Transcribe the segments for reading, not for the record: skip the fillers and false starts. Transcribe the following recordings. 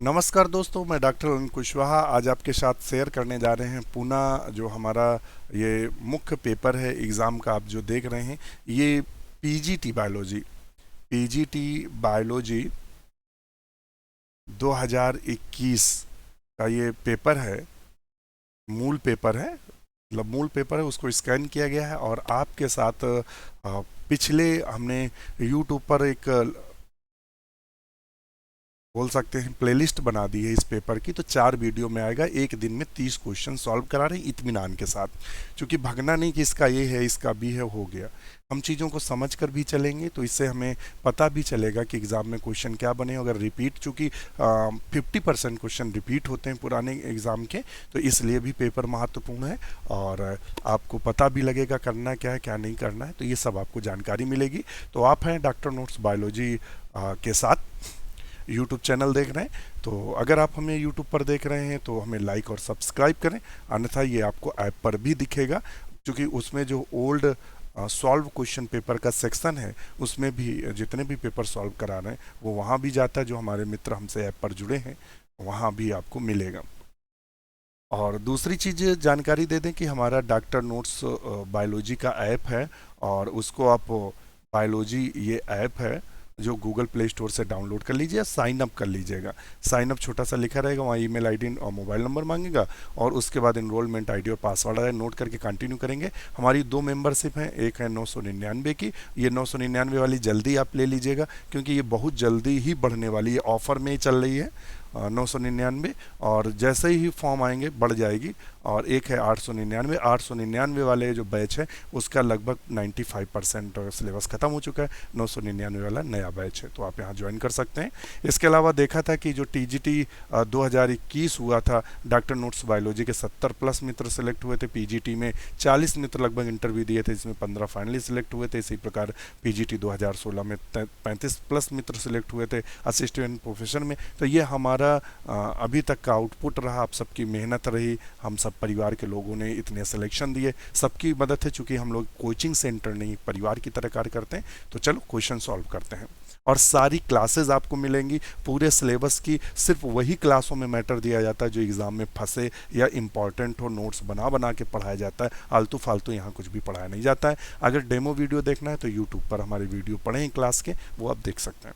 नमस्कार दोस्तों, मैं डॉक्टर अरुण कुशवाहा आज आपके साथ शेयर करने जा रहे हैं पुनः जो हमारा ये मुख्य पेपर है एग्ज़ाम का। आप जो देख रहे हैं ये पीजीटी बायोलॉजी 2021 का ये पेपर है। मूल पेपर है, मतलब मूल पेपर है, उसको स्कैन किया गया है और आपके साथ पिछले हमने यूट्यूब पर एक बोल सकते हैं प्लेलिस्ट बना दी है इस पेपर की। तो 4 वीडियो में आएगा, एक दिन में 30 क्वेश्चन सॉल्व करा रहे हैं इत्मीनान के साथ। क्योंकि भगना नहीं कि इसका ये है इसका भी है हो गया, हम चीज़ों को समझ कर भी चलेंगे तो इससे हमें पता भी चलेगा कि एग्ज़ाम में क्वेश्चन क्या बने। अगर रिपीट, चूँकि 50% क्वेश्चन रिपीट होते हैं पुराने एग्ज़ाम के, तो इसलिए भी पेपर महत्वपूर्ण है और आपको पता भी लगेगा करना क्या है क्या नहीं करना है, तो ये सब आपको जानकारी मिलेगी। तो आप हैं डॉक्टर नोट्स बायोलॉजी के साथ यूट्यूब चैनल देख रहे हैं, तो अगर आप हमें यूट्यूब पर देख रहे हैं तो हमें लाइक और सब्सक्राइब करें, अन्यथा ये आपको ऐप पर भी दिखेगा। क्योंकि उसमें जो ओल्ड सॉल्व क्वेश्चन पेपर का सेक्शन है उसमें भी जितने भी पेपर सॉल्व करा रहे हैं वो वहाँ भी जाता है। जो हमारे मित्र हमसे ऐप पर जुड़े हैं वहाँ भी आपको मिलेगा। और दूसरी चीज़ जानकारी दे दें कि हमारा डॉक्टर नोट्स बायोलॉजी का ऐप है और उसको आप बायोलॉजी ये ऐप है जो गूगल प्ले स्टोर से डाउनलोड कर लीजिए, साइन अप कर लीजिएगा। साइन अप छोटा सा लिखा रहेगा, वहाँ ईमेल आईडी और मोबाइल नंबर मांगेगा और उसके बाद इनरोलमेंट आईडी और पासवर्ड आए नोट करके कंटिन्यू करेंगे। हमारी 2 मेंबरशिप हैं, एक है 999 की, ये 999 वाली जल्दी आप ले लीजिएगा क्योंकि ये बहुत जल्दी ही बढ़ने वाली है, ऑफर में ही चल रही है 999। और जैसे ही फॉर्म आएंगे बढ़ जाएगी। और एक है 899 वाले जो बैच है उसका लगभग 95% सिलेबस खत्म हो चुका है। 999 वाला नया बैच है, तो आप यहाँ ज्वाइन कर सकते हैं। इसके अलावा देखा था कि जो टीजीटी 2021 हुआ था, डॉक्टर नोट्स बायोलॉजी के 70 प्लस मित्र सेलेक्ट हुए थे। पीजीटी में 40 मित्र लगभग इंटरव्यू दिए थे, जिसमें 15 फाइनली सिलेक्ट हुए थे। इसी प्रकार पीजीटी 2016 में 35 प्लस मित्र सेलेक्ट हुए थे असिस्टेंट प्रोफेसर में। तो ये हमारा अभी तक का आउटपुट रहा, आप सबकी मेहनत रही, हम सब परिवार के लोगों ने इतने सिलेक्शन दिए, सबकी मदद है। चूंकि हम लोग कोचिंग सेंटर नहीं परिवार की तरह कार्य करते हैं, तो चलो क्वेश्चन सॉल्व करते हैं। और सारी क्लासेस आपको मिलेंगी पूरे सिलेबस की, सिर्फ वही क्लासों में मैटर दिया जाता है जो एग्जाम में फंसे या इंपॉर्टेंट हो, नोट्स बना बना के पढ़ाया जाता है। आलतू फालतू यहाँ कुछ भी पढ़ाया नहीं जाता है। अगर डेमो वीडियो देखना है तो यूट्यूब पर हमारे वीडियो पड़े हैं क्लास के, वो आप देख सकते हैं।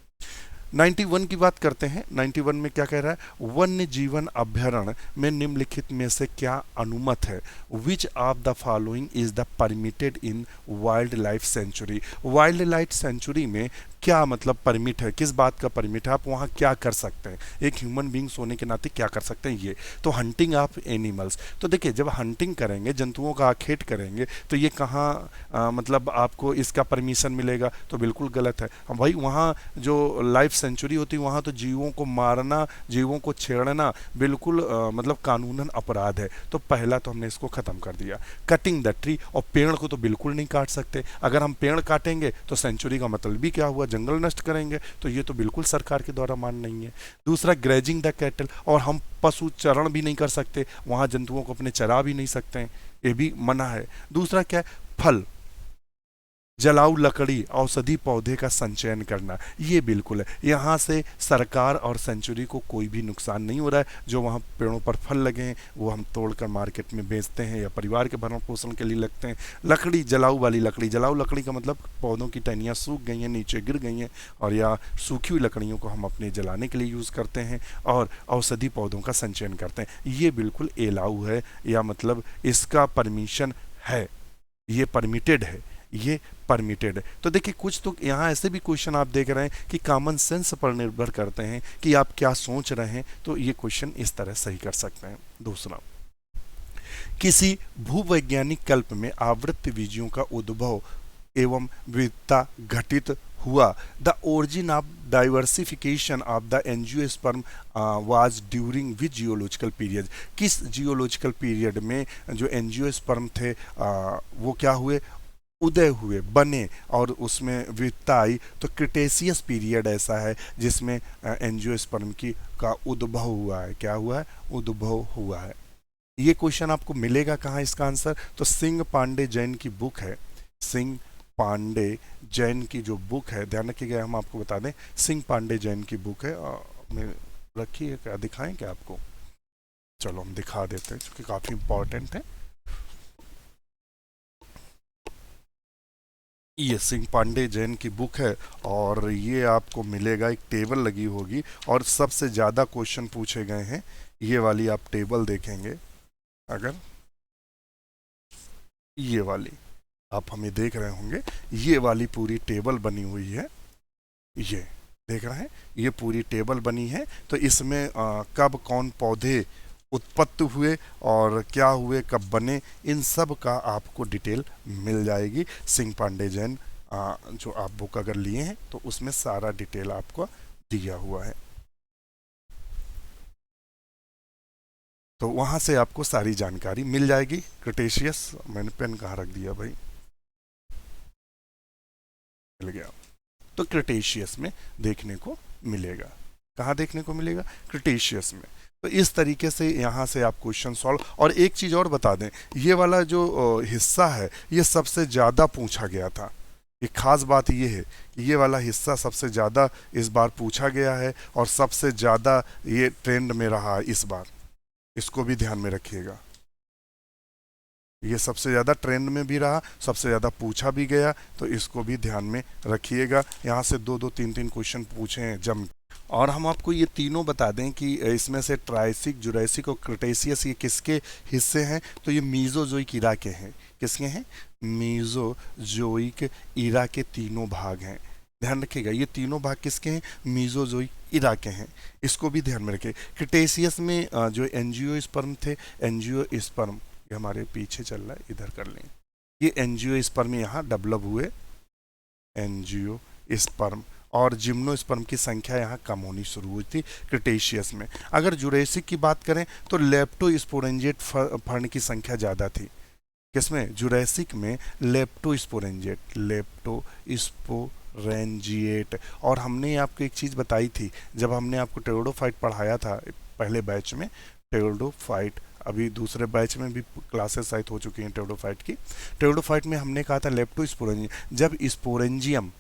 91 की बात करते हैं। 91 में क्या कह रहा है, वन्य जीवन अभ्यारण्य में निम्नलिखित में से क्या अनुमत है। विच of the following is the permitted in wild life sanctuary. Wild life sanctuary में क्या मतलब परमिट है, किस बात का परमिट है, आप वहाँ क्या कर सकते हैं, एक ह्यूमन बींग्स होने के नाते क्या कर सकते हैं। ये तो हंटिंग ऑफ एनिमल्स। तो देखिए, जब हंटिंग करेंगे, जंतुओं का आखेट करेंगे, तो ये कहाँ मतलब आपको इसका परमिशन मिलेगा, तो बिल्कुल गलत है। भाई वहाँ जो लाइफ सेंचुरी होती है वहाँ तो जीवों को मारना, जीवों को छेड़ना बिल्कुल मतलब कानूनन अपराध है। तो पहला तो हमने इसको ख़त्म कर दिया। कटिंग द ट्री, और पेड़ को तो बिल्कुल नहीं काट सकते। अगर हम पेड़ काटेंगे तो सेंचुरी का मतलब भी क्या हुआ, जंगल नष्ट करेंगे, तो ये तो बिल्कुल सरकार के द्वारा मान नहीं है। दूसरा, ग्रेजिंग द कैटल, और हम पशु चरण भी नहीं कर सकते, वहाँ जंतुओं को अपने चरा भी नहीं सकते हैं, ये भी मना है। दूसरा क्या है, फल, जलाऊ लकड़ी, औषधि पौधे का संचयन करना, ये बिल्कुल है। यहाँ से सरकार और सेंचुरी को कोई भी नुकसान नहीं हो रहा है। जो वहाँ पेड़ों पर फल लगे हैं वो हम तोड़कर मार्केट में बेचते हैं या परिवार के भरण पोषण के लिए लगते हैं। लकड़ी, जलाऊ वाली लकड़ी, जलाऊ लकड़ी का मतलब पौधों की टहनियाँ सूख गई हैं, नीचे गिर गई हैं, और या सूखी हुई लकड़ियों को हम अपने जलाने के लिए यूज़ करते हैं। और औषधि पौधों का संचयन करते हैं, ये बिल्कुल एलाऊ है, या मतलब इसका परमिशन है, ये परमिटेड है, ये परमिटेड है। तो देखिए, कुछ तो यहाँ ऐसे भी क्वेश्चन आप देख रहे हैं कि कॉमन सेंस पर निर्भर करते हैं कि आप क्या सोच रहे हैं, तो ये क्वेश्चन इस तरह सही कर सकते हैं। दूसरा, किसी भूवैज्ञानिक कल्प में आवृत्त बीजियों का उद्भव एवं विविधता घटित हुआ। The origin of diversification of the angiosperm was during which geological period. किस जियोलॉजिकल पीरियड में जो एंजियोस्पर्म थे वो क्या हुए, उदय हुए, बने, और उसमें विविधता आई। तो क्रिटेशियस पीरियड ऐसा है जिसमें एंजियोस्पर्म की का उद्भव हुआ है। क्या हुआ है, उद्भव हुआ है। ये क्वेश्चन आपको मिलेगा कहाँ, इसका आंसर तो सिंह पांडे जैन की बुक है। सिंह पांडे जैन की जो बुक है, ध्यान रखिएगा, हम आपको बता दें, सिंह पांडे जैन की बुक है। रखी है क्या, दिखाएं क्या आपको? चलो हम दिखा देते हैं क्योंकि काफ़ी इंपॉर्टेंट है। ये सिंह पांडे जैन की बुक है और ये आपको मिलेगा, एक टेबल लगी होगी और सबसे ज़्यादा क्वेश्चन पूछे गए हैं। ये वाली आप टेबल देखेंगे, अगर ये वाली आप हमें देख रहे होंगे, ये वाली पूरी टेबल बनी हुई है, ये देख रहे हैं, ये पूरी टेबल बनी है। तो इसमें कब कौन पौधे उत्पत्ति हुए और क्या हुए, कब बने, इन सब का आपको डिटेल मिल जाएगी। सिंह पांडे जैन जो आप बुक अगर लिए हैं तो उसमें सारा डिटेल आपको दिया हुआ है, तो वहां से आपको सारी जानकारी मिल जाएगी। क्रिटेशियस, मैंने पेन कहाँ रख दिया भाई, मिल गया। तो क्रिटेशियस में देखने को मिलेगा, कहाँ देखने को मिलेगा, क्रिटेशियस में। तो इस तरीके से यहाँ से आप क्वेश्चन सॉल्व। और एक चीज़ और बता दें, ये वाला जो हिस्सा है ये सबसे ज़्यादा पूछा गया था। एक खास बात ये है कि ये वाला हिस्सा सबसे ज़्यादा इस बार पूछा गया है और सबसे ज़्यादा ये ट्रेंड में रहा इस बार, इसको भी ध्यान में रखिएगा। ये सबसे ज़्यादा ट्रेंड में भी रहा, सबसे ज़्यादा पूछा भी गया, तो इसको भी ध्यान में रखिएगा। यहाँ से 2-2, 3-3 क्वेश्चन पूछे हैं जम। और हम आपको ये तीनों बता दें कि इसमें से ट्राइसिक, जुरैसिक और क्रिटेशियस ये किसके हिस्से हैं, तो ये मीज़ोजोइक इरा के हैं। किसके हैं? मीज़ोजोइक इरा के तीनों भाग हैं। ध्यान रखिएगा, ये तीनों भाग किसके हैं? मीज़ोजोइक इरा के हैं, इसको भी ध्यान में रखिए। क्रिटेशियस में जो एंजियोस्पर्म थे, एंजियोस्पर्म ये हमारे पीछे चल रहा है, इधर कर लें, ये एंजियोस्पर्म यहाँ डेवलप हुए, एंजियोस्पर्म, और जिम्नोस्पर्म की संख्या यहाँ कम होनी शुरू हुई थी क्रिटेशियस में। अगर जुरैसिक की बात करें तो लेप्टोस्पोरेंजिएट फर्न की संख्या ज़्यादा थी। किसमें? जुरैसिक में लेप्टोस्पोरेंजिएट, लेप्टोस्पोरेंजिएट। और हमने आपको एक चीज़ बताई थी जब हमने आपको टेरोडोफाइट पढ़ाया था पहले बैच में, टेरोडोफाइट, अभी दूसरे बैच में भी क्लासेस शायद हो चुकी हैं टेरोडोफाइट की। टेरोडोफाइट में हमने कहा था लेप्टोस्पोरेंजियम,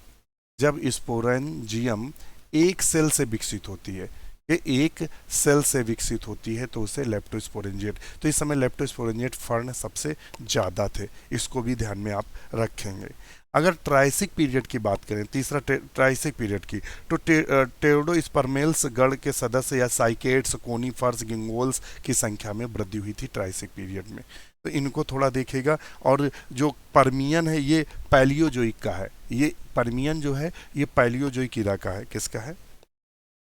जब स्पोरेंजियम एक सेल से विकसित होती है, ये एक सेल से विकसित होती है तो उसे लेप्टोस्पोरेंजिएट। तो इस समय लेप्टोस्पोरेंजिएट फर्न सबसे ज़्यादा थे, इसको भी ध्यान में आप रखेंगे। अगर ट्राइसिक पीरियड की बात करें, तीसरा ट्राइसिक पीरियड की, तो टेरोडोस्पर्मेल्स गण के सदस्य या साइकेड्स, कोनीफर्स, गिंगोल्स की संख्या में वृद्धि हुई थी ट्राइसिक पीरियड में, तो इनको थोड़ा देखेगा। और जो पर्मियन है ये पैलियोजोइक का है, ये पर्मियन जो है ये पैलियोजोइक इरा का है। किसका है?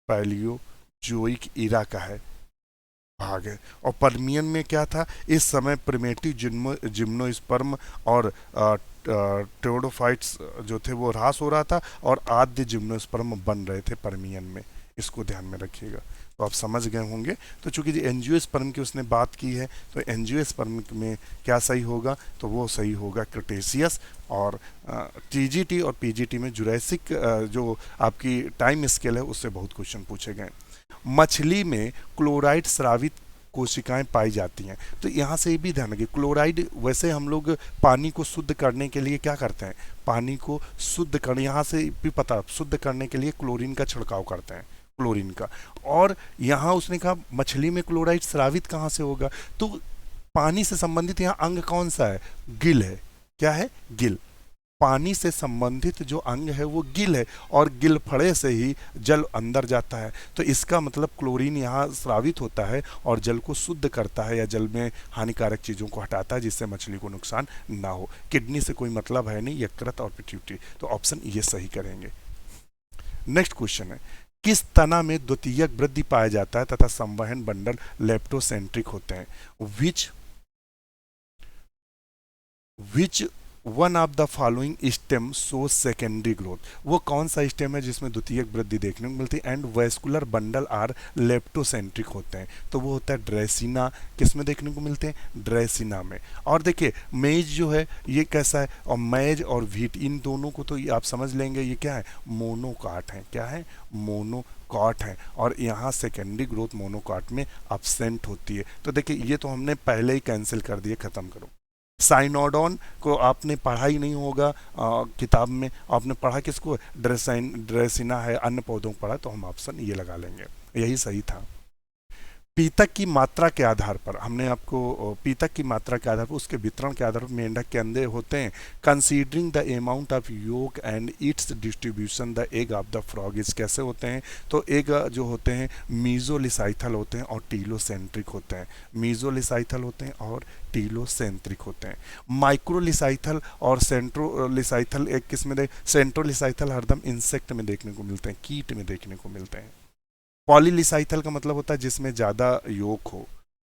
पैलियोजोइक इरा का है भाग है। और पर्मियन में क्या था, इस समय प्रिमेटिव जिम्नोस्पर्म और टेरोडोफाइट्स जो थे वो ह्रास हो रहा था और आद्य जिम्नोस्पर्म बन रहे थे पर्मियन में, इसको ध्यान में रखिएगा। तो आप समझ गए होंगे। तो चूंकि एंजियोस्पर्म की उसने बात की है, तो एंजियोस्पर्म में क्या सही होगा, तो वो सही होगा क्रिटेशियस। और टीजीटी और पीजीटी में जुरैसिक जो आपकी टाइम स्केल है उससे बहुत क्वेश्चन पूछे गए। मछली में क्लोराइड स्रावित कोशिकाएं पाई जाती हैं, तो यहाँ से ये भी ध्यान रखिए, क्लोराइड वैसे हम लोग पानी को शुद्ध करने के लिए क्या करते हैं, पानी को शुद्ध करने, यहाँ से भी पता, शुद्ध करने के लिए क्लोरीन का छिड़काव करते हैं, क्लोरीन का। और यहाँ उसने कहा मछली में क्लोराइड स्रावित कहाँ से होगा, तो पानी से संबंधित यहाँ अंग कौन सा है? गिल है। क्या है? गिल। पानी से संबंधित जो अंग है वो गिल है, और गिल फड़े से ही जल अंदर जाता है। तो इसका मतलब क्लोरीन यहाँ स्रावित होता है और जल को शुद्ध करता है या जल में हानिकारक चीज़ों को हटाता है जिससे मछली को नुकसान ना हो। किडनी से कोई मतलब है नहीं, यकृत और पिट्यूटरी, तो ऑप्शन ये सही करेंगे। नेक्स्ट क्वेश्चन है, किस तना में द्वितीयक वृद्धि पाया जाता है तथा संवहन बंडल लेप्टोसेंट्रिक होते हैं? विच one of the following stem show secondary growth? वो कौन सा स्टेम है जिसमें द्वितीयक वृद्धि देखने को मिलती है? एंड वेस्कुलर बंडल आर लेप्टोसेंट्रिक होते हैं, तो वो होता है ड्रेसिना। किस में देखने को मिलते हैं? ड्रेसिना में। और देखिए मेज जो है ये कैसा है, और मेज और व्हीट इन दोनों को तो आप समझ लेंगे ये क्या है, मोनोकाट है। क्या है? मोनोकाट है। और यहाँ सेकेंडरी ग्रोथ मोनोकाट में अब्सेंट होती है। तो देखिए ये तो हमने पहले ही कैंसिल कर दिए, खत्म करो। साइनोडॉन को आपने पढ़ा ही नहीं होगा किताब में, आपने पढ़ा किसको? ड्रेसिना है, अन्य पौधों को पढ़ा, तो हम ऑप्शन ये लगा लेंगे। यही सही था। पीतक की मात्रा के आधार पर हमने आपको पीतक की मात्रा के आधार पर उसके वितरण के आधार पर मेंढक के अंडे होते हैं। Considering the amount of yolk and its distribution the egg of the frog is कैसे होते हैं? तो एग जो होते हैं मीजोलिसाइथल होते हैं और टीलोसेंट्रिक होते हैं। मीजोलिसाइथल होते हैं और टीलोसेंट्रिक होते हैं। माइक्रोलिसाइथल और सेंट्रोलिसाइथल एक किस्म में सेंट्रोलिसाइथल हरदम इंसेक्ट में देखने को मिलते हैं, कीट में देखने को मिलते हैं। पॉलीलिसाइथल का मतलब होता है जिसमें ज़्यादा योग हो।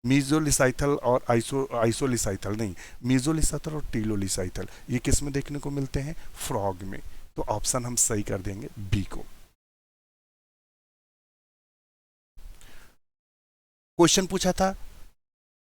मीजोलिसाइथल और आइसोलिसाइथल नहीं, मीजोलिसाइथल और टीलोलिसाइथल ये किस में देखने को मिलते हैं? फ्रॉग में। तो ऑप्शन हम सही कर देंगे बी को। क्वेश्चन पूछा था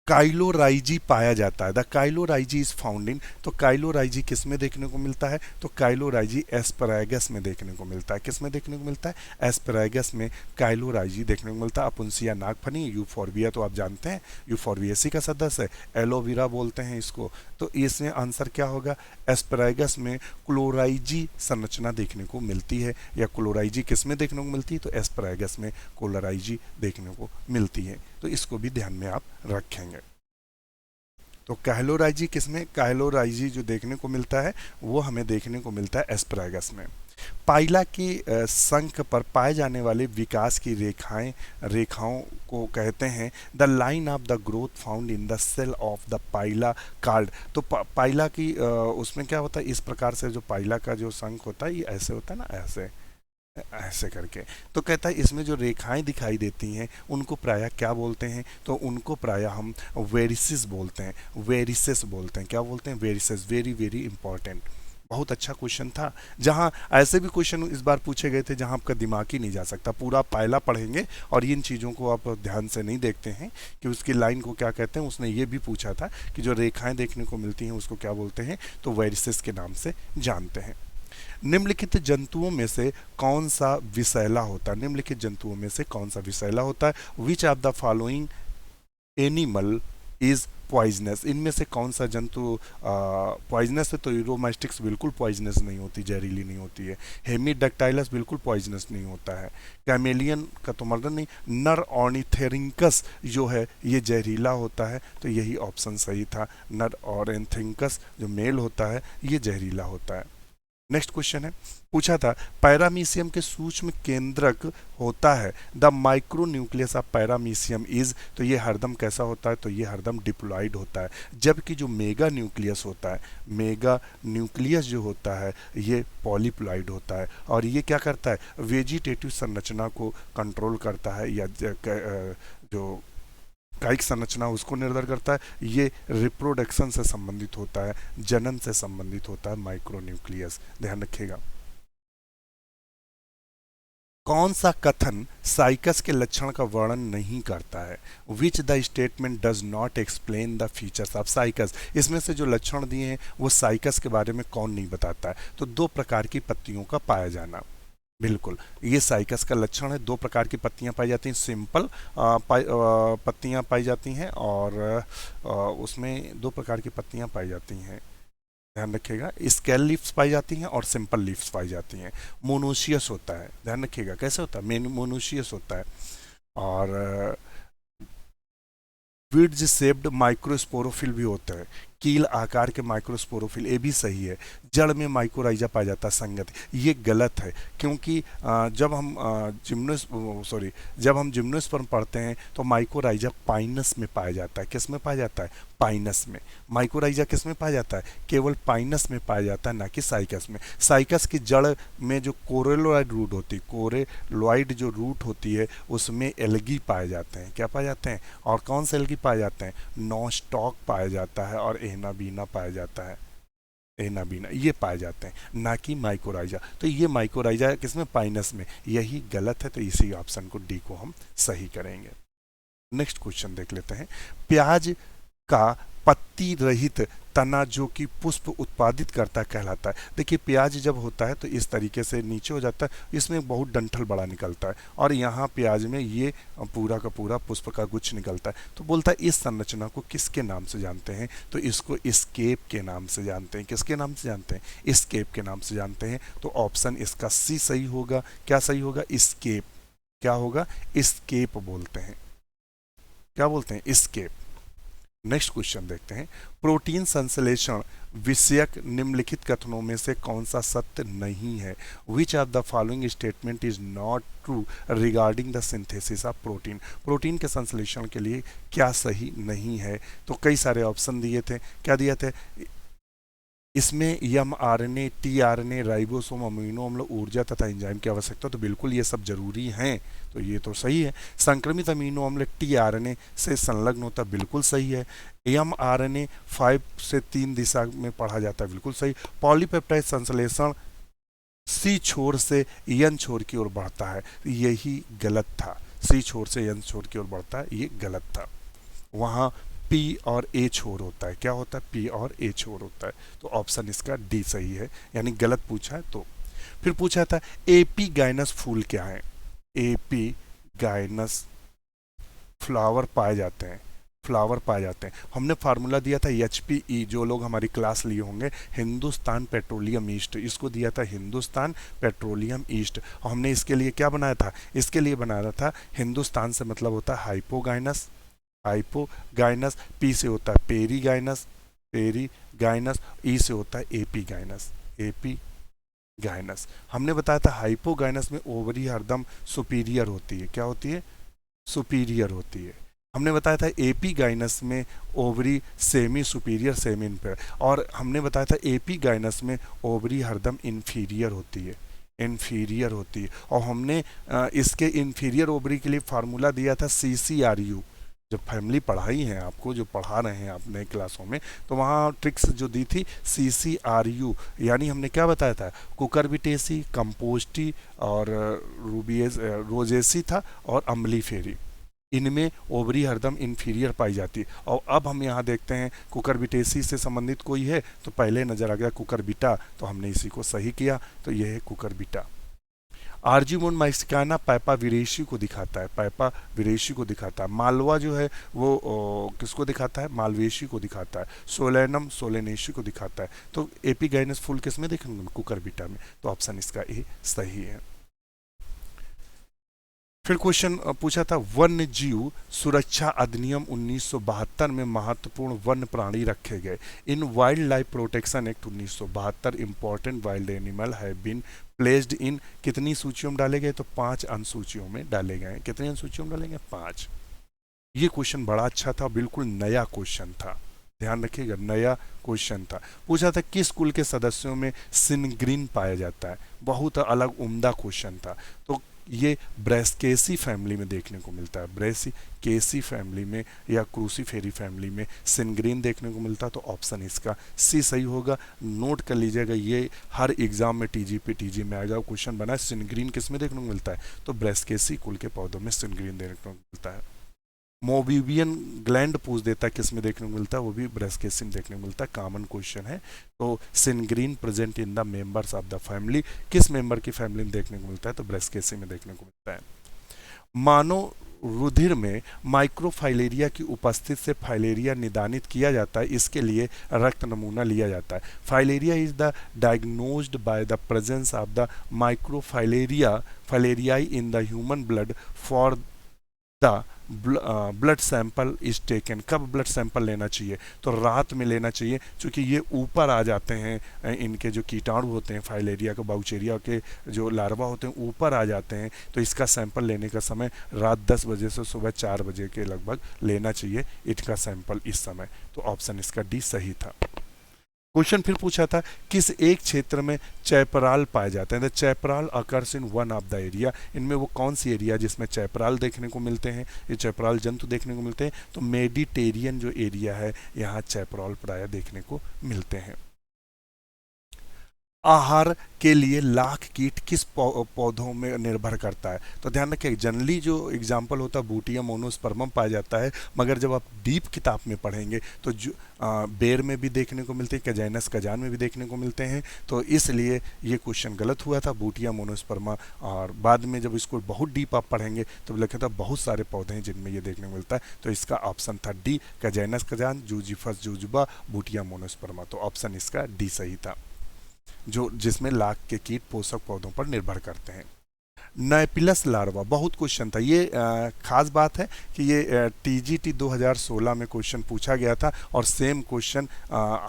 काइलोराइजी पाया जाता है, द काइलोराइजी इज फाउंड इन, तो काइलोराइजी किस में देखने को मिलता है? तो काइलोराइजी एस्परागस में देखने को मिलता है। किस में देखने को मिलता है? एस्परागस में काइलोराइजी देखने को मिलता है। अपुंसिया नागफनी, यूफोरबिया तो आप जानते हैं यूफोरबिएसी का सदस्य है, एलोवेरा बोलते हैं इसको। तो इसमें आंसर क्या होगा? एस्परागस में क्लोराइजी संरचना देखने को मिलती है, या क्लोराइजी किस में देखने को मिलती है? तो एस्परागस में क्लोराइजी देखने को मिलती है। तो इसको भी ध्यान में आप रखेंगे। तो काइलोराइजी किसमें? काइलोराइजी जो देखने को मिलता है वो हमें देखने को मिलता है एस्परागस में। पाइला के शंख पर पाए जाने वाले विकास की रेखाओं को कहते हैं the line of the growth found in the cell of the Pila card. तो पाइला की उसमें क्या होता है? इस प्रकार से जो पाइला का जो शंख होता है ये ऐसे होता है ना, ऐसे ऐसे करके। तो कहता है इसमें जो रेखाएं दिखाई देती हैं उनको प्रायः क्या बोलते हैं? तो उनको प्रायः हम वेरिसिस बोलते हैं, वेरिसेस बोलते हैं। क्या बोलते हैं? वेरिसेस। Very very important. बहुत अच्छा क्वेश्चन था, जहां ऐसे भी क्वेश्चन इस बार पूछे गए थे जहां आपका दिमाग ही नहीं जा सकता। पूरा पायला पढ़ेंगे और इन चीज़ों को आप ध्यान से नहीं देखते हैं कि उसकी लाइन को क्या कहते हैं। उसने ये भी पूछा था कि जो रेखाएं देखने को मिलती हैं उसको क्या बोलते हैं? तो वेरिसेस के नाम से जानते हैं। निम्नलिखित जंतुओं में से कौन सा विषैला होता है? निम्नलिखित जंतुओं में से कौन सा विषैला होता है? विच of the following animal is poisonous? इनमें से कौन सा जंतु पॉइजनस है? तो यूरोमास्टिक्स बिल्कुल पॉइजनस नहीं होती, जहरीली नहीं होती है। हेमीडक्टाइलस बिल्कुल पॉइजनस नहीं होता है। कैमेलियन का तो मर्दन नहीं। नर ऑर्निथेरिंकस जो है ये जहरीला होता है, तो यही ऑप्शन सही था। नर ऑर्निथेरिंकस जो मेल होता है ये जहरीला होता है। नेक्स्ट क्वेश्चन है, पूछा था पैरामीशियम के सूक्ष्म केंद्रक होता है the micro nucleus of paramecium is, तो ये हरदम कैसा होता है? तो ये हरदम डिप्लॉइड होता है। जबकि जो मेगा न्यूक्लियस होता है, मेगा न्यूक्लियस जो होता है ये पॉलीप्लॉइड होता है। और ये क्या करता है? वेजिटेटिव संरचना को कंट्रोल करता है, या जो कायिक संरचना उसको निर्भर करता है। ये रिप्रोडक्शन से संबंधित होता है, जनन से संबंधित होता है माइक्रो न्यूक्लियस। ध्यान रखिएगा। कौन सा कथन साइकस के लक्षण का वर्णन नहीं करता है? Which the statement does not explain the features of cycas? इसमें से जो लक्षण दिए हैं वो साइकस के बारे में कौन नहीं बताता है? तो दो प्रकार की पत्तियों का पाया जाना, बिल्कुल ये साइकस का लक्षण है। दो प्रकार की पत्तियां पाई जाती हैं, सिंपल पत्तियां पाई जाती हैं, और उसमें दो प्रकार की पत्तियां पाई जाती हैं। ध्यान रखिएगा, स्केल लीव्स पाई जाती हैं और सिंपल लीव्स पाई जाती हैं। मोनोशियस होता है, ध्यान रखिएगा कैसे होता है? मोनोशियस होता है। और विड्ज शेप्ड माइक्रोस्पोरोफिल भी होता है, कील आकार के माइक्रोस्पोरोफिल, ये भी सही है। जड़ में माइक्रोराइजा पाया जाता है, संगत ये गलत है। क्योंकि जब हम जिम्नोस्पर्म पढ़ते हैं तो माइक्रोराइजा पाइनस में पाया जाता है। किस में पाया जाता है? पाइनस में। माइक्रोराइजा किस में पाया जाता है? केवल पाइनस में पाया जाता है, ना कि साइकस में। साइकस की जड़ में जो कोरेलॉइड रूट होती है, कोरेलॉइड जो रूट होती है उसमें एल्गी पाए जाते हैं। क्या पाए जाते हैं? और कौन से एल्गी पाए जाते हैं? नॉस्टॉक पाया जाता है और एनाबीना पाया जाता है। एनाबीना ये पाए जाते हैं, ना कि माइक्रोराइजा। तो ये माइक्रोराइजा किसमें? पाइनस में। यही गलत है, तो इसी ऑप्शन को डी को हम सही करेंगे। नेक्स्ट क्वेश्चन देख लेते हैं। प्याज का पत्ती रहित तना जो कि पुष्प उत्पादित करता कहलाता है। देखिए प्याज जब होता है तो इस तरीके से नीचे हो जाता है, इसमें बहुत डंठल बड़ा निकलता है, और यहाँ प्याज में ये पूरा का पूरा पुष्प का गुच्छ निकलता है। तो बोलता है इस संरचना को किसके नाम से जानते हैं? तो इसको स्केप के नाम से जानते हैं। किसके नाम से जानते हैं? स्केप के नाम से जानते हैं। तो ऑप्शन इसका सी सही होगा। क्या सही होगा? स्केप। क्या होगा? एस्केप बोलते हैं। क्या बोलते हैं? एस्केप। नेक्स्ट क्वेश्चन देखते हैं। प्रोटीन संश्लेषण विषयक निम्नलिखित कथनों में से कौन सा सत्य नहीं है? विच of the following statement is not true regarding the synthesis of protein? Protein के संश्लेषण के लिए क्या सही नहीं है? तो कई सारे ऑप्शन दिए थे। क्या दिए थे? इसमें mRNA, tRNA, राइबोसोम, अमीनो अम्ल, ऊर्जा तथा एंजाइम की आवश्यकता, तो बिल्कुल ये सब जरूरी हैं, तो ये तो सही है। संक्रमित अमीनो अम्ल tRNA से संलग्न होता, बिल्कुल सही है। mRNA 5 से 3 दिशा में पढ़ा जाता है, बिल्कुल सही। पॉलीपेप्टाइड संश्लेषण सी छोर से एन छोर की ओर बढ़ता है, यही गलत था। सी छोर से एन छोर की ओर बढ़ता है, ये गलत था। वहां पी और ए छोर होता है। क्या होता है? पी और ए छोर होता है। तो ऑप्शन इसका डी सही है, यानी गलत पूछा है। तो फिर पूछा था एपीगाइनस फूल क्या है? एपीगाइनस फ्लावर पाए जाते हैं, फ्लावर पाए जाते हैं। हमने फार्मूला दिया था HPE, जो लोग हमारी क्लास लिए होंगे, हिंदुस्तान पेट्रोलियम ईस्ट, इसको दिया था हिंदुस्तान पेट्रोलियम ईस्ट। और हमने इसके लिए क्या बनाया था? इसके लिए बनाया था हिंदुस्तान से मतलब होता है हाइपोगाइनस, हाइपोगाइनस, पी से होता है पेरीगाइनस, पेरीगाइनस, ई से होता है एपीगाइनस, एपीगाइनस। हमने बताया था हाइपोगाइनस में ओवरी हरदम सुपीरियर होती है। क्या होती है? सुपीरियर होती है। हमने बताया था एपीगाइनस में ovary semi superior, semi inferior. और हमने बताया था एपीगाइनस में ओवरी हरदम इन्फीरियर होती है, इन्फीरियर होती है। और हमने इसके इन्फीरियर ओवरी के लिए फार्मूला दिया था CCRU। जब फैमिली पढ़ाई है आपको, जो पढ़ा रहे हैं आप नए क्लासों में, तो वहाँ ट्रिक्स जो दी थी CCRU, यानी हमने क्या बताया था? कुकरबिटेसी, कंपोस्टी और रोजेसी था, और अम्ली फेरी। इनमें ओवरी हरदम इन्फीरियर पाई जाती है। और अब हम यहाँ देखते हैं कुकरबिटेसी से संबंधित कोई है, तो पहले नजर आ गया कुकरबिटा, तो हमने इसी को सही किया, तो यह है कुकरबिटा। आर्जीमोन मैक्सिकाना पैपा विरेशी को दिखाता है, पैपा विरेशी को दिखाता है। मालवा जो है वो किसको दिखाता है? मालवेशी को दिखाता है। सोलेनम सोलेनेशी को दिखाता है। तो एपीगाइनस फूल किस में देखेंगे? कुकरबिटा में। तो ऑप्शन इसका ए सही है। फिर क्वेश्चन पूछा था वन्य जीव सुरक्षा अधिनियम 1972 में महत्वपूर्ण वन्य प्राणी रखे गए। इन wild life protection act 1972 important wild animal है बीन प्लेस्ड इन, कितनी सूचियों में डाले गए? तो 5 अनुसूचियों में डाले गए। कितनी अनुसूचियों में डाले गए? 5। ये क्वेश्चन बड़ा अच्छा था, बिल्कुल नया क्वेश्चन था, ध्यान रखिएगा, नया क्वेश्चन था। पूछा था किस कुल के सदस्यों में सिनग्रीन पाया जाता है? बहुत अलग उम्दा क्वेश्चन था। तो ये ब्रेस्केसी फैमिली में देखने को मिलता है, ब्रेस्केसी फैमिली में या क्रूसीफेरी फैमिली में सिनग्रीन देखने को मिलता है। तो ऑप्शन इसका सी सही होगा। नोट कर लीजिएगा, ये हर एग्जाम में TG में आएगा, क्वेश्चन बना है सिनग्रीन किस में देखने को मिलता है? तो ब्रेस्केसी कुल के पौधों में सिनग्रीन देखने को मिलता है। मोबिवियन ग्लैंड पूछ देता है किस में देखने को मिलता है? वो भी ब्रेस्केसी में देखने को मिलता है, कॉमन क्वेश्चन है। तो सिनग्रीन present in the members of the family, किस मेंबर की फैमिली में देखने को मिलता है? तो ब्रेस्केसी में देखने को मिलता है। मानव रुधिर में माइक्रोफाइलेरिया की उपस्थिति से फाइलेरिया निदानित किया जाता है, इसके लिए रक्त नमूना लिया जाता है। Filaria is the diagnosed by the presence of the filariae in the human blood for the blood sample is taken. कब ब्लड सैंपल लेना चाहिए? तो रात में लेना चाहिए, क्योंकि ये ऊपर आ जाते हैं, इनके जो कीटाणु होते हैं फाइलेरिया के, बाउचेरिया के जो लार्वा होते हैं ऊपर आ जाते हैं। तो इसका सैंपल लेने का समय रात 10 बजे से सुबह 4 बजे के लगभग लेना चाहिए इनका सैंपल इस समय। तो ऑप्शन इसका डी सही था। क्वेश्चन फिर पूछा था किस एक क्षेत्र में चैपराल पाए जाते हैं? The chaparral occurs in one of the area. इनमें वो कौन सी एरिया जिसमें चैपराल देखने को मिलते हैं, ये चैपराल जंतु देखने को मिलते हैं? तो मेडिटेरियन जो एरिया है, यहाँ चैपराल प्राय देखने को मिलते हैं। आहार के लिए लाख कीट किस पौधों में निर्भर करता है? तो ध्यान रखिए, जनरली जो एग्जाम्पल होता है बूटिया मोनोस्पर्मम पाया जाता है, मगर जब आप डीप किताब में पढ़ेंगे तो बेर में भी देखने को मिलते हैं, कैजाइनस कजान में भी देखने को मिलते हैं। तो इसलिए ये क्वेश्चन गलत हुआ था, बूटिया मोनोस्पर्मा। और बाद में जब इसको बहुत डीप आप पढ़ेंगे तो लिखा था बहुत सारे पौधे हैं जिनमें ये देखने को मिलता है। तो इसका ऑप्शन था डी, कैजाइनस कजान, जूजीफस जूजुबा, बूटिया मोनोस्पर्मा। तो ऑप्शन इसका डी सही था, जो जिसमें लाख के कीट पोषक पौधों पर निर्भर करते हैं। नेपिलस लार्वा, बहुत क्वेश्चन था ये। खास बात है कि ये टीजीटी 2016 में क्वेश्चन पूछा गया था और सेम क्वेश्चन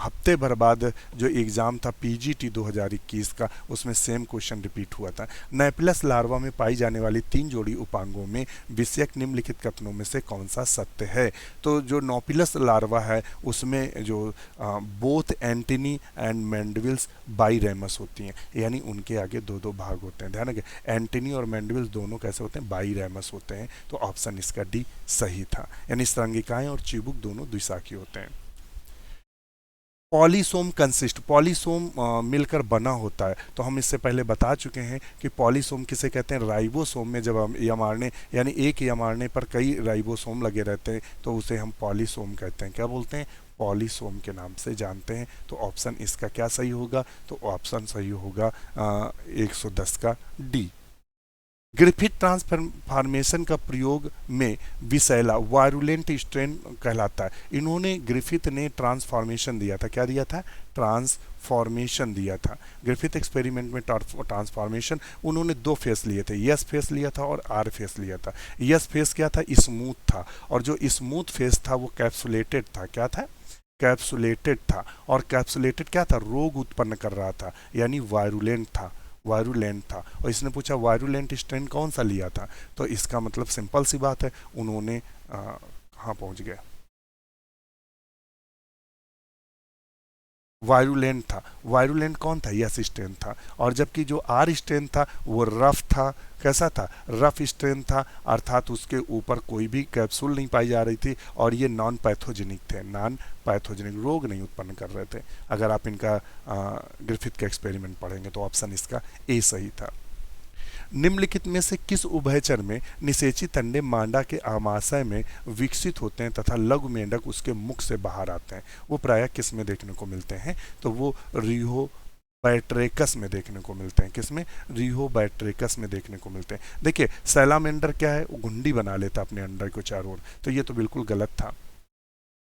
हफ्ते भर बाद जो एग्ज़ाम था पीजीटी 2021 का, उसमें सेम क्वेश्चन रिपीट हुआ था। नेपिलस लार्वा में पाई जाने वाली 3 जोड़ी उपांगों में विषयक निम्नलिखित कथनों में से कौन सा सत्य है? तो जो नोपिलस लार्वा है उसमें जो बोथ एंटिनी एंड मैंडविल्स बाईरेमस होती हैं, यानी उनके आगे दो दो भाग होते हैं। ध्यान रखें, एंटिनी और मैंडविल्स दोनों कैसे होते हैं? बाईरेमस होते हैं। तो ऑप्शन इसका डी सही था, यानी स्तरंगिकाएं और चिबुक दोनों द्विशाखी होते हैं। पॉलीसोम कंसिस्ट, पॉलीसोम मिलकर बना होता है, तो हम इससे पहले बता चुके हैं कि पॉलीसोम किसे कहते हैं? राइबोसोम में जब हम एमआरएनए यानी एक एमआरएनए पर कई राइबोसोम लगे रहते हैं तो उसे हम पॉलीसोम कहते हैं। क्या बोलते हैं? पॉलीसोम के नाम से जानते हैं। तो ऑप्शन इसका क्या सही होगा? तो ऑप्शन सही होगा 110 का डी। ग्रिफिथ ट्रांसफॉर्मेशन का प्रयोग में विषैला वायरुलेंट स्ट्रेन कहलाता है। इन्होंने ग्रिफिथ ने ट्रांसफॉर्मेशन दिया था, क्या दिया था? ट्रांसफॉर्मेशन दिया था। ग्रिफिथ एक्सपेरिमेंट में ट्रांसफॉर्मेशन उन्होंने 2 फेस लिए थे, यस फेस लिया था और आर फेस लिया था। यस फेस क्या था? स्मूथ था, और जो स्मूथ फेस था वो कैप्सुलेटेड था। क्या था? कैप्सुलेटेड था। और कैप्सुलेटेड क्या था? रोग उत्पन्न कर रहा था, यानी वायरुलेंट था, वायरुलेंट था। और इसने पूछा वायरुलेंट स्ट्रेन कौन सा लिया था? तो इसका मतलब सिंपल सी बात है, उन्होंने कहाँ पहुंच गए, वायरुलेंट था। वायरुलेंट कौन था? यस स्ट्रेन था। और जबकि जो आर स्ट्रेन था वो रफ था। कैसा था? रफ स्ट्रेन था, अर्थात उसके ऊपर कोई भी कैप्सूल नहीं पाई जा रही थी और ये नॉन पैथोजेनिक थे, नॉन पैथोजेनिक, रोग नहीं उत्पन्न कर रहे थे। अगर आप इनका ग्रिफिथ का एक्सपेरिमेंट पढ़ेंगे तो ऑप्शन इसका ए सही था। निम्नलिखित में से किस उभयचर में निषेचित अंडे मांडा के आमाशय में विकसित होते हैं तथा लघु मेंढक उसके मुख से बाहर आते हैं? वो प्रायः किस में देखने को मिलते हैं? तो वो रिहोबैट्रेकस में देखने को मिलते हैं। किस में? रिहोबैट्रेकस में देखने को मिलते हैं। देखिए सैलामेंडर क्या है? वो घुंडी बना लेता अपने अंडे को चारों ओर, तो ये तो बिल्कुल गलत था।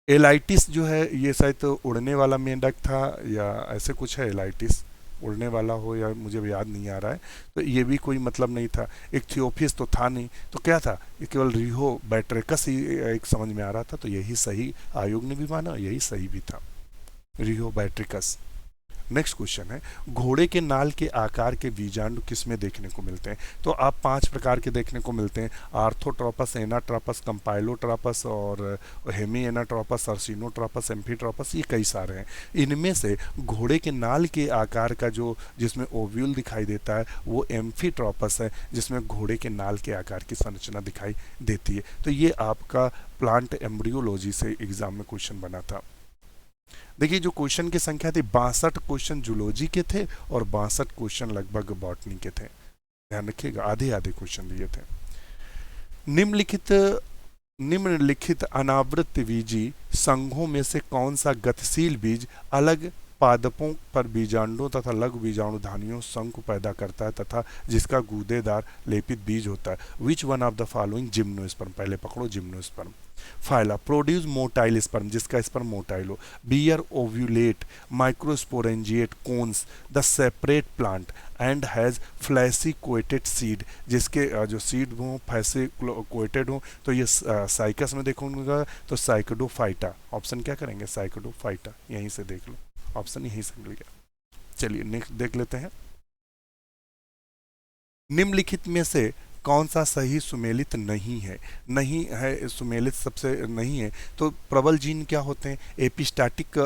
एलाइटिस जो है ये शायद तो उड़ने वाला मेंढक था या ऐसे कुछ है, एलाइटिस उड़ने वाला हो या मुझे याद नहीं आ रहा है, तो ये भी कोई मतलब नहीं था। एक थियोफिस तो था नहीं, तो क्या था? ये केवल रिहो बैट्रेकस ही एक समझ में आ रहा था, तो यही सही आयोग ने भी माना, यही सही भी था, रिहो बैट्रिकस। नेक्स्ट क्वेश्चन है, घोड़े के नाल के आकार के बीजाणु किस में देखने को मिलते हैं? तो आप 5 प्रकार के देखने को मिलते हैं, आर्थोट्रोपस, एनाट्रोपस, कंपाइलोट्रोपस और हेमी एनाट्रोपस, अर्सिनोट्रोपस, एम्फीट्रोपस, ये कई सारे हैं। इनमें से घोड़े के नाल के आकार का जो जिसमें ओव्यूल दिखाई देता है वो एम्फीट्रोपस है, जिसमें घोड़े के नाल के आकार की संरचना दिखाई देती है। तो ये आपका प्लांट एम्ब्रियोलॉजी से एग्जाम में क्वेश्चन बना था। देखिए जो क्वेश्चन की संख्या थी 62 क्वेश्चन जूलॉजी के थे और 62 क्वेश्चन लगभग बॉटनी के थे। ध्यान रखिएगा, आधे आधे क्वेश्चन दिए थे। निम्नलिखित अनावृत बीजी संघों में से कौन सा गतिशील बीज अलग पादपों पर बीजांडों तथा लघु बीजाणुधानियों संघ को पैदा करता है तथा जिसका गूदेदार लेपित बीज होता है? Which one of the following gymnosperm? पहले पकड़ो gymnosperm. Phyla produce motile sperm, जिसका स्पर्म मोटाइल हो। Bear ovulate microsporangiate cones the separate plant and has fleshy coated seed, जिसके जो सीड हो फैसे कोएटेड हो, तो ये साइकस में देखूंगा तो साइकोडोफाइटा। ऑप्शन क्या करेंगे? साइकोडोफाइटा, यहीं से देख लो, ऑप्शन यहीं से मिल गया। चलिए नेक्स्ट देख लेते हैं। निम्नलिखित में से कौन सा सही सुमेलित नहीं है? नहीं है सुमेलित सबसे नहीं है, तो प्रबल जीन क्या होते हैं? एपिस्टैटिक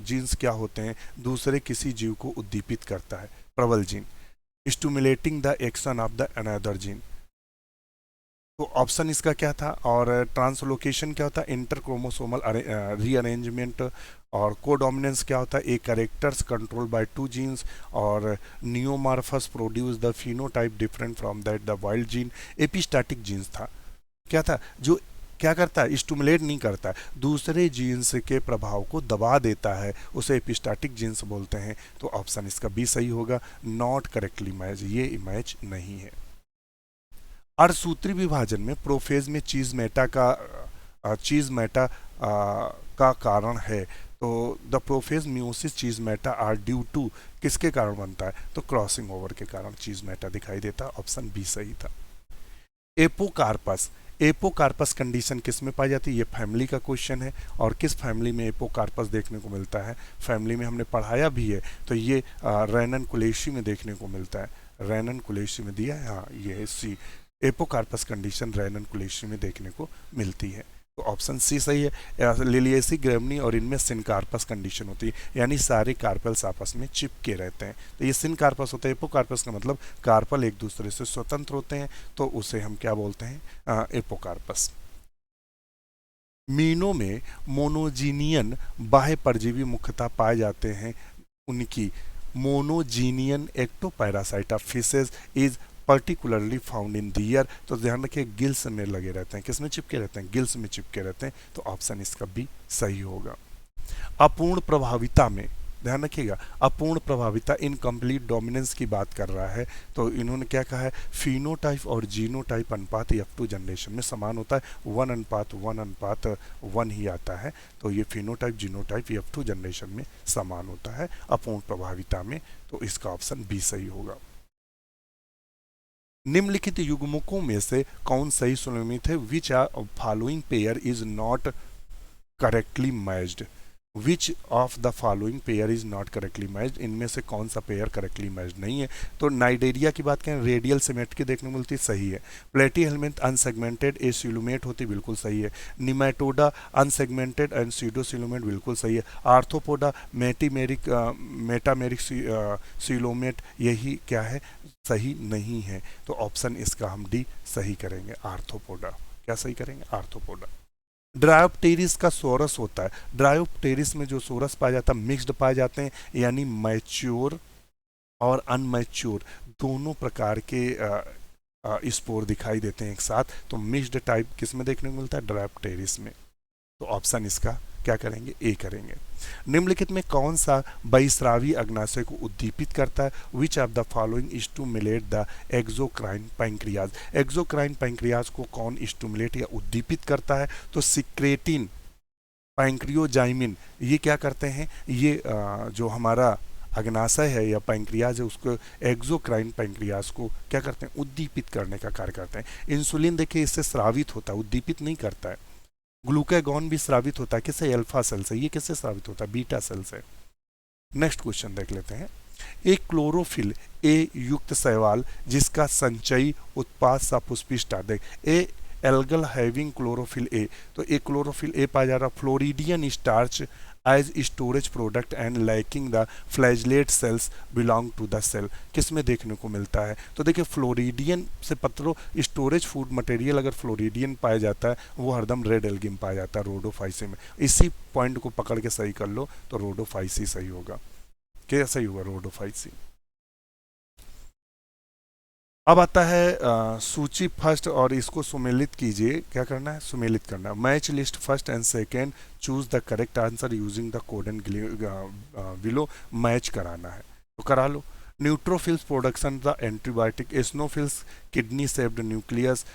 जीन्स क्या होते हैं? दूसरे किसी जीव को उद्दीपित करता है प्रबल gene. Stimulating the action of the another gene, तो ऑप्शन इसका क्या था? और ट्रांसलोकेशन क्या होता है? इंटरक्रोमोसोमल रीअरेंजमेंट। और कोडोमिनेंस क्या होता है? A characters control by 2 genes. और neomorphs produce the phenotype different from that the wild gene. Epistatic genes था, क्या था? जो क्या करता है? स्टिमुलेट नहीं करता है, दूसरे जीन्स के प्रभाव को दबा देता है, उसे एपिस्टैटिक जीन्स बोलते हैं। तो ऑप्शन इसका बी सही होगा, नॉट करेक्टली मैच, ये मैच नहीं है। अर्धसूत्री विभाजन में प्रोफेज में चीज मेटा का कारण है, तो the prophase meiosis chiasmata are due to, किसके कारण बनता है, तो क्रॉसिंग ओवर के कारण चीजमेटा दिखाई देता। ऑप्शन बी सही था। एपोकार्पस, एपोकार्पस कंडीशन किस में पाई जाती है, ये फैमिली का क्वेश्चन है। और किस फैमिली में एपोकार्पस देखने को मिलता है, फैमिली में हमने पढ़ाया भी है, तो ये रैननकुलेशी में देखने को मिलता है। रैननकुलेशी में दिया है, हाँ ये सी, एपोकार्पस कंडीशन रैननकुलेशी में देखने को मिलती है। तो ऑप्शन सी सही है। लिलिएसी ग्रेवनी और इनमें सिनकार्पस कंडीशन होती है, यानी सारे कार्पल्स आपस में चिपके रहते हैं। तो ये सिनकार्पस होता है। एपोकार्पस का मतलब कार्पल एक दूसरे से स्वतंत्र होते हैं, तो उसे हम क्या बोलते हैं, एपोकार्पस। मीनों में मोनोजीनियन बाह्य परजीवी मुख्यतः पाए जाते हैं। उनकी monogenean ectoparasite of fishes is particularly found in the year. तो ध्यान रखिए गिल्स में लगे रहते हैं, किसमें चिपके रहते हैं, गिल्स में चिपके रहते हैं। तो ऑप्शन इसका बी सही होगा। अपूर्ण प्रभाविता में ध्यान रखिएगा, अपूर्ण प्रभाविता इनकम्प्लीट डोमिनेंस की बात कर रहा है। तो इन्होंने क्या कहा है, फिनोटाइप और जीनोटाइप अनुपात F2 जनरेशन में समान होता है, 1:1:1 ही आता है। तो ये फिनोटाइप जीनोटाइप F2 जनरेशन में समान होता है अपूर्ण प्रभाविता में। तो इसका ऑप्शन बी सही होगा। निम्नलिखित युग्मकों में से कौन सही सुनिश्चित है, which are following pair is not correctly matched, which of the following pair is not correctly matched, इनमें से कौन सा पेयर करेक्टली मैच्ड नहीं है। तो नाइडेरिया की बात करें, रेडियल सिमेट्री देखने को मिलती, सही है। प्लेटी हेलमिंथ अनसेगमेंटेड एसिलुमेट होती, बिल्कुल सही है। निमेटोडा अनसेगमेंटेड एंड सीडोसिलुमेट, बिल्कुल सही है। आर्थ्रोपोडा मेटामेरिक सिलोमेट, यही क्या है, सही नहीं है। तो ऑप्शन इसका हम डी सही करेंगे, आर्थ्रोपोडा। क्या सही करेंगे, आर्थ्रोपोडा। ड्रायोप्टेरिस का सोरस होता है, ड्रायोप्टेरिस में जो सोरस पाया जाता है मिक्स्ड पाए जाते हैं, यानी मैच्योर और अनमैच्योर दोनों प्रकार के स्पोर दिखाई देते हैं एक साथ। तो मिक्स्ड टाइप किस में देखने को मिलता है, ड्रायोप्टेरिस में। तो ऑप्शन इसका क्या करेंगे, ए करेंगे। निम्नलिखित में कौन सा बहिस्रावी अग्नाशय को उद्दीपित करता है, विच of the following stimulate the exocrine pancreas, exocrine pancreas को कौन स्टूमुलेट या उद्दीपित करता है, तो सिक्रेटिन, पैंक्रियोजाइमिन, ये क्या करते हैं, ये जो हमारा अग्नाशय है या पैंक्रियाज है उसको, एक्सोक्राइन पैंक्रियाज को क्या करते हैं, उद्दीपित करने का कार्य करते हैं। इंसुलिन देखिए इससे स्रावित होता है, उद्दीपित नहीं करता है। ग्लूकागॉन भी स्रावित होता है, किससे, अल्फा सेल से, ये किससे स्रावित होता है, बीटा सेल से। नेक्स्ट क्वेश्चन देख लेते हैं। एक क्लोरोफिल ए युक्त शैवाल जिसका संचयी उत्पाद सपुष्पिष्टा, देख a algal having chlorophyll a, तो एक क्लोरोफिल ए पाया जा रहा, floridean starch as storage product and lacking the flagellate cells belong to the cell, किस में देखने को मिलता है। तो देखिए फ्लोरिडियन से पत्रों स्टोरेज फूड मटेरियल अगर फ्लोरिडियन पाया जाता है वो हरदम रेड एल्गी में पाया जाता है, रोडोफाइसी में। इसी पॉइंट को पकड़ के सही कर लो तो रोडोफाइसी सही होगा। क्या सही होगा, रोडोफाइसी। अब आता है सूची फर्स्ट, और इसको सुमेलित कीजिए। क्या करना है, सुमेलित करना है। Match list first and second, choose the correct answer using the code and below, match कराना है तो करा लो। Neutrophils production the antibiotic, eosinophils kidney shaped nucleus,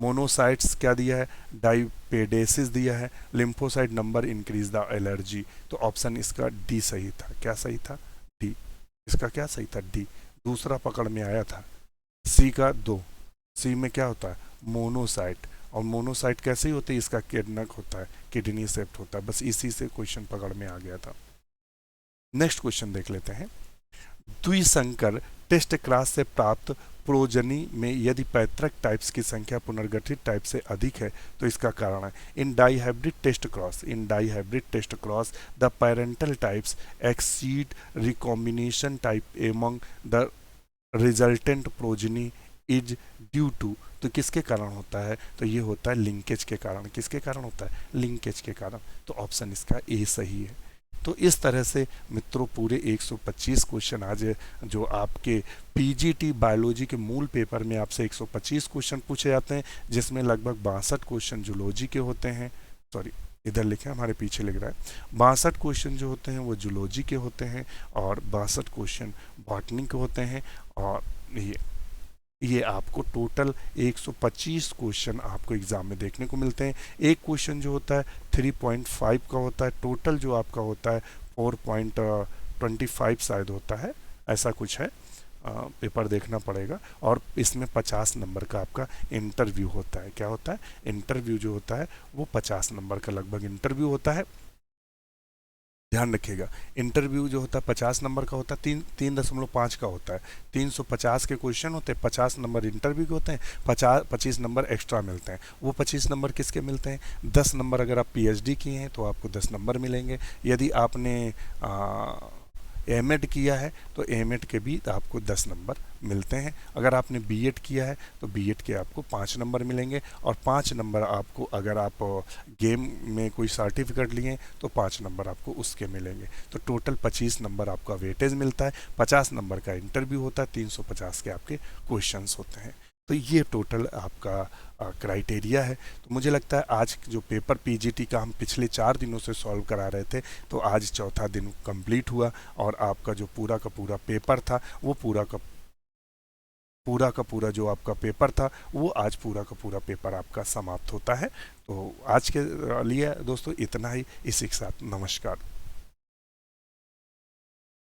monocytes क्या दिया है, डाइपेडेसिस दिया है, lymphocyte number increase the allergy. तो ऑप्शन इसका डी सही था। क्या सही था, डी। इसका क्या सही था, डी। दूसरा पकड़ में आया था, सी का 2, सी में क्या होता है, मोनोसाइट, और मोनोसाइट कैसे ही होती है, इसका किडनक होता है, किडनी सेप्ट होता है। बस इसी से क्वेश्चन पकड़ में आ गया था। नेक्स्ट क्वेश्चन देख लेते हैं। द्विसंकर टेस्ट क्लास से प्राप्त प्रोजनी में यदि पैतृक टाइप्स की संख्या पुनर्गठित टाइप से अधिक है तो इसका कारण है। In dihybrid test cross, in dihybrid test cross the parental types exceed recombination type among the resultant progeny is due to, तो किसके कारण होता है, तो ये होता है लिंकेज के कारण। किसके कारण होता है, लिंकेज के कारण। तो ऑप्शन इसका ए सही है। तो इस तरह से मित्रों पूरे 125 क्वेश्चन आज जो आपके पीजीटी बायोलॉजी के मूल पेपर में आपसे 125 क्वेश्चन पूछे जाते हैं, जिसमें लगभग 62 क्वेश्चन जूलॉजी के होते हैं। सॉरी इधर लिखे, हमारे पीछे लिख रहा है। 62 क्वेश्चन जो होते हैं वो जूलॉजी के होते हैं और 62 क्वेश्चन बॉटनी के होते हैं। और ये ये आपको टोटल 125 क्वेश्चन आपको एग्जाम में देखने को मिलते हैं। एक क्वेश्चन जो होता है 3.5 का होता है, टोटल जो आपका होता है 4.25 शायद होता है, ऐसा कुछ है। पेपर देखना पड़ेगा। और इसमें 50 नंबर का आपका इंटरव्यू होता है। क्या होता है? इंटरव्यू जो होता है वो 50 नंबर का लगभग इंटरव्यू होता है। ध्यान रखिएगा, इंटरव्यू जो होता है 50 नंबर का होता है, 3.5 का होता है। 350 के क्वेश्चन होते हैं, 50 नंबर इंटरव्यू के होते हैं, 25 नंबर एक्स्ट्रा मिलते हैं। वो 25 नंबर किसके मिलते हैं? 10 नंबर अगर आप पीएचडी किए हैं तो आपको 10 नंबर मिलेंगे। यदि आपने एमएड किया है तो एमएड के भी आपको 10 नंबर मिलते हैं। अगर आपने बीएड किया है तो बीएड के आपको 5 नंबर मिलेंगे, और 5 नंबर आपको, अगर आप गेम में कोई सर्टिफिकेट लिए तो 5 नंबर आपको उसके मिलेंगे। तो टोटल 25 नंबर आपका वेटेज मिलता है। 50 नंबर का इंटरव्यू होता है, 350 के आपके क्वेश्चंस होते हैं। तो ये टोटल आपका क्राइटेरिया है। तो मुझे लगता है आज जो पेपर पीजीटी का हम पिछले 4 दिनों से सॉल्व करा रहे थे, तो आज चौथा दिन कंप्लीट हुआ, और आपका जो पूरा का पूरा पेपर था वो पूरा का पूरा जो आपका पेपर था वो आज पूरा का पूरा पेपर आपका समाप्त होता है। तो आज के लिए दोस्तों इतना ही। इसी के साथ नमस्कार।